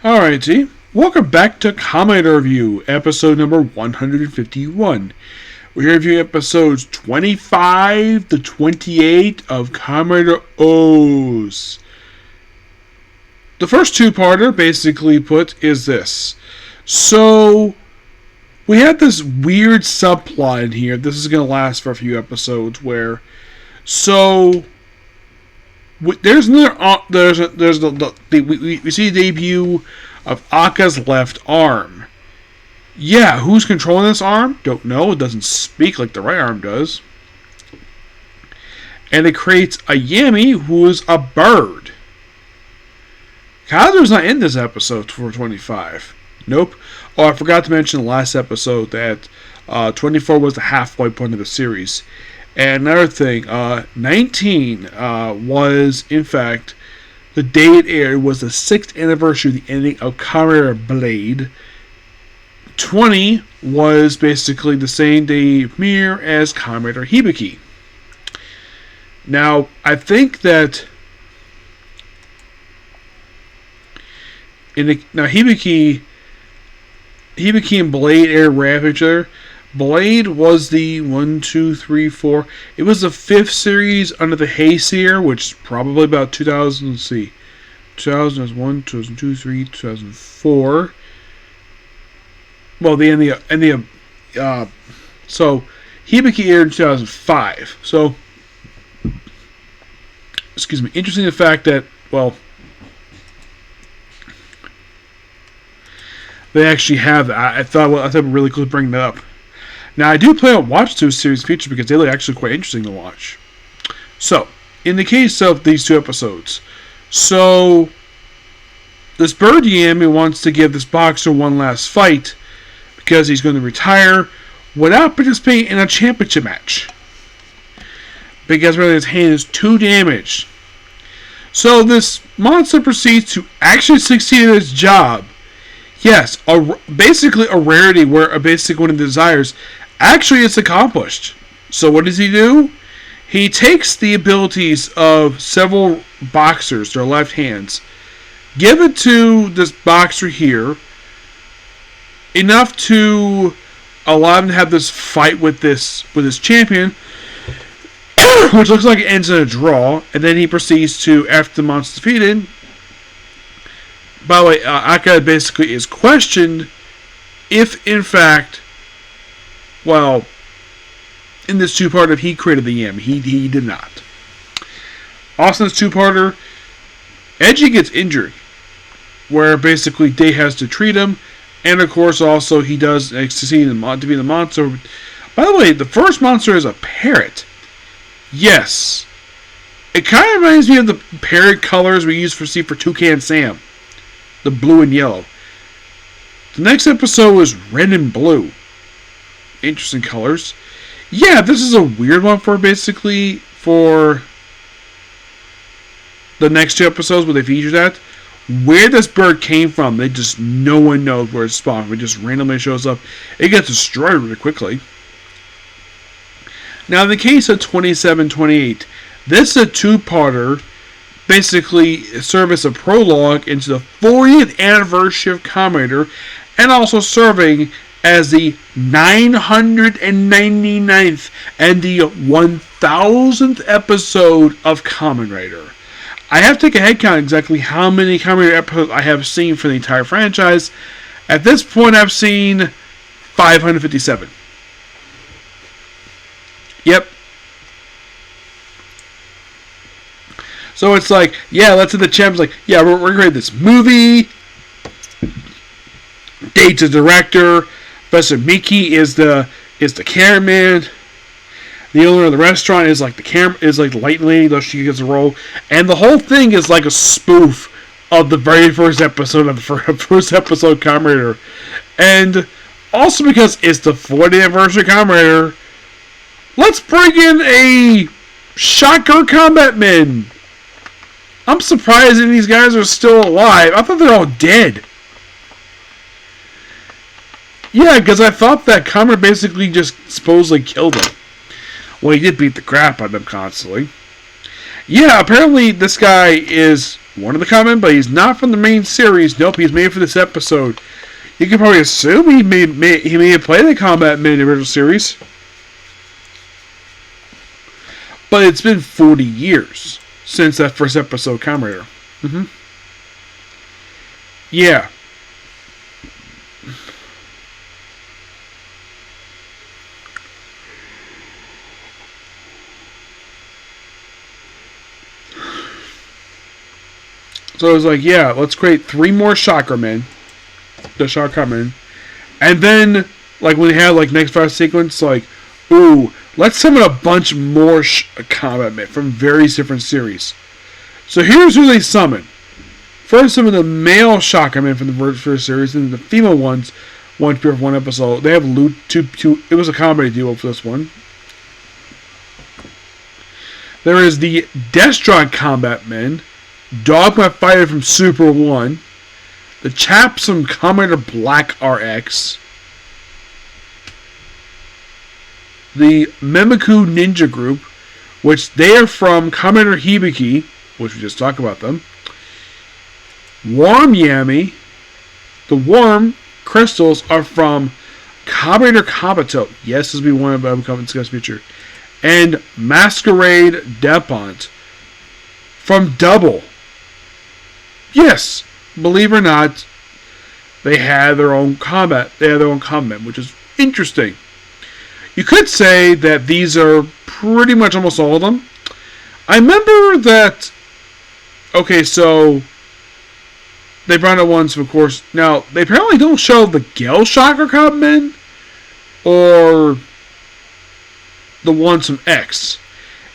Alrighty, welcome back to Kamen Review, episode number 151. We review episodes 25 to 28 of Kamen O's. The first two-parter, basically put, is this. So, we had this weird subplot in here. This is going to last for a few episodes where... So... There's another. We see the debut of Aka's left arm. Yeah, who's controlling this arm? Don't know. It doesn't speak like the right arm does. And it creates a Yami who is a bird. Kazu's not in this episode for 25. Nope. Oh, I forgot to mention the last episode that 24 was the halfway point of the series. And another thing, 19 was, in fact, the day it aired was the 6th anniversary of the ending of Kamen Blade. 20 was basically the same day premiere as Kamen Hibiki. Now, I think that Hibiki and Blade aired right after each other. Blade was the 1, 2, 3, 4. It was the 5th series under the Hayseer, which is probably about 2000. Let's see, 2001, 2002, 3, 2004. Well, so Hibiki aired in 2005. So, excuse me. Interesting the fact that they actually have that. I thought it would be really cool to bring that up. Now, I do plan on watch those series features because they look actually quite interesting to watch. So, in the case of these two episodes, so this bird Yami wants to give this boxer one last fight because he's going to retire without participating in a championship match. Because really his hand is too damaged. So this monster proceeds to actually succeed at his job. Yes, basically a rarity where a basic one of the desires actually it's accomplished. So what does he do? He takes the abilities of several boxers, their left hands, give it to this boxer here, enough to allow him to have this fight with his champion, which looks like it ends in a draw, and then he proceeds to, after the monster's defeated. By the way, Aka basically is questioned if, in fact, in this two-parter, he created the Yami. He did not. Also, in this two-parter, Edgy gets injured, where basically Day has to treat him, and of course, also, he does succeed to be the monster. By the way, the first monster is a parrot. Yes. It kind of reminds me of the parrot colors we used for Toucan Sam. The blue and yellow. The next episode was red and blue. Interesting colors. Yeah, this is a weird one for the next two episodes where they feature that. Where this bird came from, no one knows where it spawned. It just randomly shows up. It gets destroyed really quickly. Now, in the case of 2728, this is a two-parter. Basically serve as a prologue into the 40th anniversary of Kamen, and also serving as the 999th and the 1000th episode of Kamen Rider. I have to take a head count exactly how many Kamen Rider episodes I have seen for the entire franchise. At this point, I've seen 557. Yep. So it's like, yeah, let's hit the champs. Like, yeah, we're creating this movie. Date's the director. Professor Miki is the cameraman. The owner of the restaurant is like the light lady, though she gets a role. And the whole thing is like a spoof of the very first episode of Kamen Rider. And also because it's the 40th anniversary of Kamen Rider, let's bring in a Shocker Combat Man. I'm surprised that these guys are still alive. I thought they're all dead. Yeah, because I thought that Kamen basically just supposedly killed them. Well, he did beat the crap out of them constantly. Yeah, apparently this guy is one of the Kamen, but he's not from the main series. Nope, he's made for this episode. You can probably assume he may have played the Combat Men in the original series. But it's been 40 years since that first episode, Kamen Rider. Yeah. So it was like, yeah, let's create 3 more Chakra Men. The Chakra Men. And then, like, when they had, like, next 5 sequence, like, ooh, let's summon a bunch more Combat Men from various different series. So here's who they summon. First, summon the male Chakra Men from the first series, and the female ones, one appear for one episode. They have two. It was a comedy duo for this one. There is the Destron Combat Men, Dogma Fighter from Super 1, the Chaps from Commander Black RX, the Memiku Ninja Group, which they are from Commander Hibiki, which we just talked about them, Worm Yami, the Worm Crystals are from Commander Kabuto, yes, this will be one of them coming to future, and Masquerade Depont from Double. Yes, believe it or not, they had their own combat. They had their own combat, which is interesting. You could say that these are pretty much almost all of them. I remember that. Okay, so they brought out ones, of course. Now they apparently don't show the Gale Shocker Combat or the ones from X.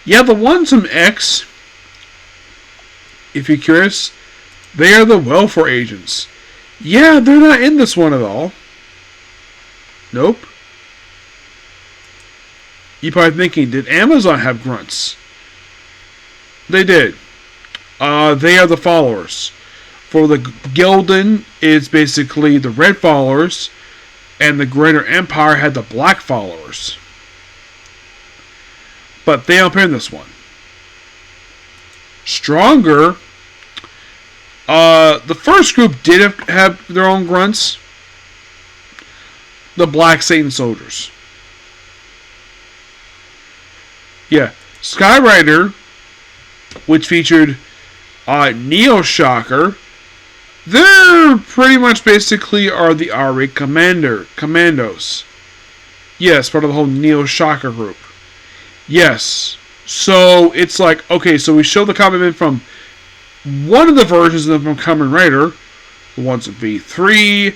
Yeah, the ones from X. If you're curious. They are the welfare agents. Yeah, they're not in this one at all. Nope. You're probably thinking, did Amazon have grunts? They did. They are the followers. For the Gildan, it's basically the red followers, and the Greater Empire had the black followers. But they don't appear in this one. Stronger. The first group did have their own grunts. The Black Satan Soldiers. Yeah. Skyrider, which featured Neo Shocker, they're pretty much basically are the R-Rated Commandos. Yes, part of the whole Neo Shocker group. Yes. So it's like, okay, so we show the Kamen Men from one of the versions of them from Kamen Rider, the ones of V3,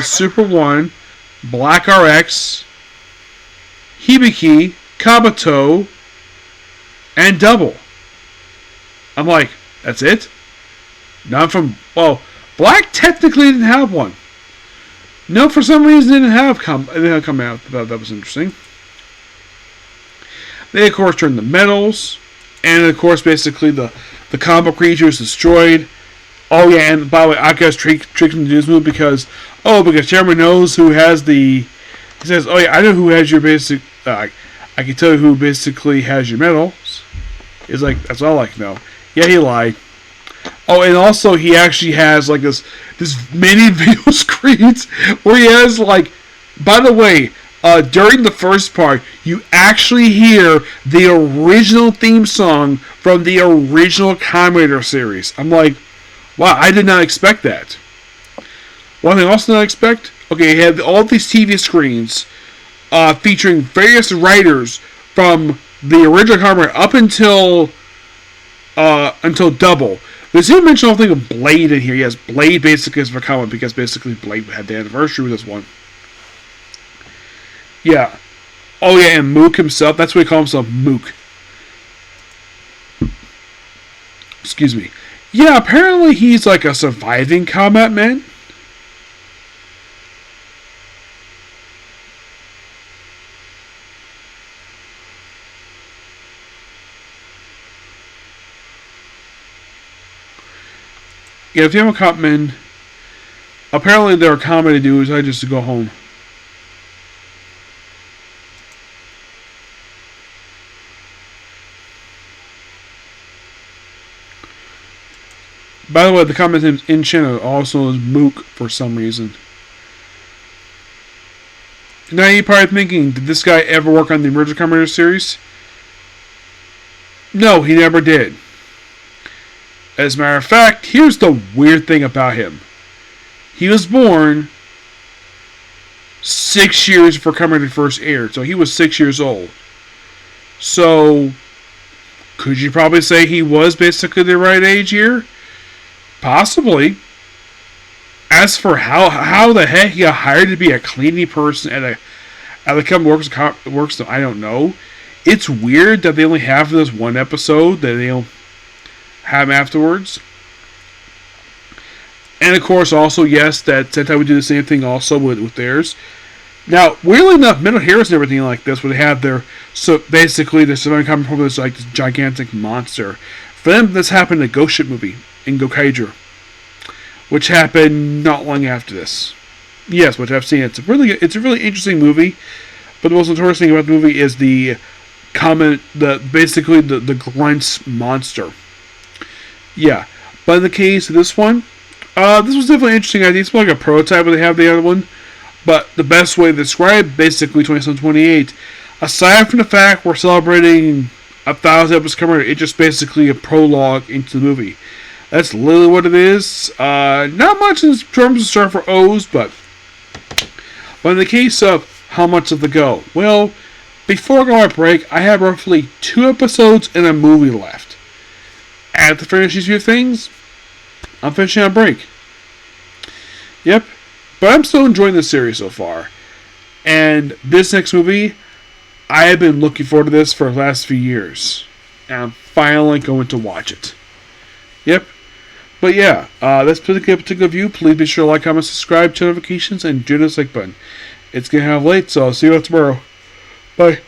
Super 1, Black RX, Hibiki, Kabuto, and Double. I'm like, that's it? Not from, well, Black technically didn't have one. No, for some reason didn't have come out. That was interesting. They of course turned the metals, and of course basically the combo creatures destroyed. Oh yeah, and by the way, Aka's tricked him to do this move because Chairman knows who has the. He says, "Oh yeah, I know who has your basic. I can tell you who basically has your medals." He's like, "That's all I can know." Yeah, he lied. Oh, and also he actually has like this mini video screens where he has like. By the way, during the first part, you actually hear the original theme song from the original Kamen Rider series. I'm like, wow, I did not expect that. One thing I also did not expect, okay, he had all these TV screens featuring various writers from the original Kamen Rider up until Double. There's even mention of thing of Blade in here. Yes, Blade basically is for Kamen because basically Blade had the anniversary with this one. Yeah. Oh yeah, and Mook himself, that's what he calls himself, Mook. Excuse me. Yeah, apparently he's like a surviving combat man. Yeah, if you have a combat man, apparently there are comedy dudes, I just go home. By the way, the Kamen name in China also is Mook for some reason. Now you're probably thinking, did this guy ever work on the original Kamen Rider series? No, he never did. As a matter of fact, here's the weird thing about him. He was born 6 years before Kamen Rider first aired, so he was 6 years old. So, could you probably say he was basically the right age here? Possibly. As for how the heck he got hired to be a cleaning person at the company works, I don't know. It's weird that they only have this one episode that they don't have afterwards. And of course, also yes, that Sentai would do the same thing also with theirs. Now, weirdly enough, Metal Heroes and everything like this, where they have basically their surviving common problem is like this gigantic monster. For them, this happened in a Ghost Ship movie in Gokaiger, which happened not long after this. Yes, which I've seen. It's a really interesting movie, but the most notorious thing about the movie is the Glint's monster. Yeah, but in the case of this one, this was definitely an interesting idea. It's like a prototype where they have the other one, but the best way to describe basically 2728, aside from the fact we're celebrating 1,000 episodes coming, it's just basically a prologue into the movie. That's literally what it is. Not much in terms of start for O's, but in the case of how much of the go, well, before I go on break, I have roughly 2 episodes and a movie left. After finish these few things, I'm finishing on break. Yep, but I'm still enjoying the series so far. And this next movie, I have been looking forward to this for the last few years. And I'm finally going to watch it. Yep. But yeah, that's particular view. Please be sure to like, comment, subscribe, turn notifications, and do the like button. It's getting kind of late, so I'll see you all tomorrow. Bye.